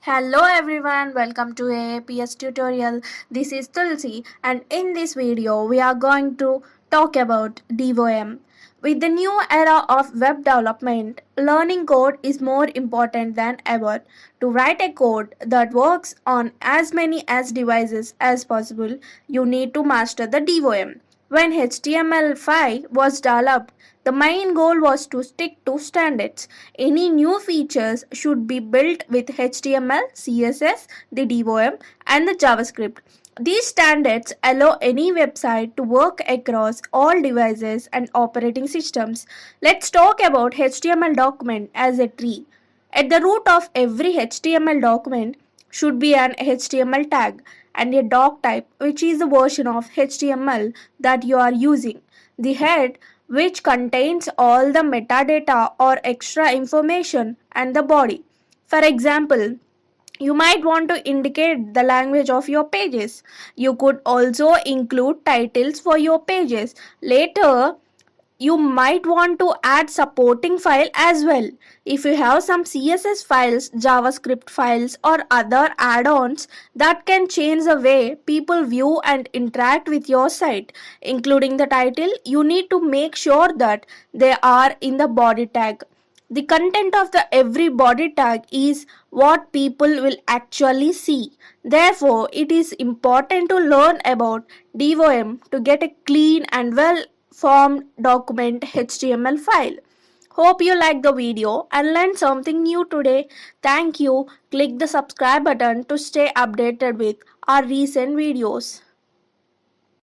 Hello everyone, welcome to AAPS tutorial. This is Tulsi and in this video we are going to talk about DOM. With the new era of web development, learning code is more important than ever. To write a code that works on as many as devices as possible, you need to master the DOM. When HTML5 was developed, the main goal was to stick to standards. Any new features should be built with HTML, CSS, the DOM, and the JavaScript. These standards allow any website to work across all devices and operating systems. Let's talk about HTML document as a tree. At the root of every HTML document should be an HTML tag and a doc type, which is the version of HTML that you are using. The head, which contains all the metadata or extra information, and the body. For example, you might want to indicate the language of your pages. You could also include titles for your pages. Later, you might want to add supporting file as well. If you have some CSS files, JavaScript files or other add-ons that can change the way people view and interact with your site, including the title, you need to make sure that they are in the body tag. The content of the every body tag is what people will actually see. Therefore, it is important to learn about DOM to get a clean and well formed document HTML file. Hope you liked the video and learned something new today. Thank you. Click the subscribe button to stay updated with our recent videos.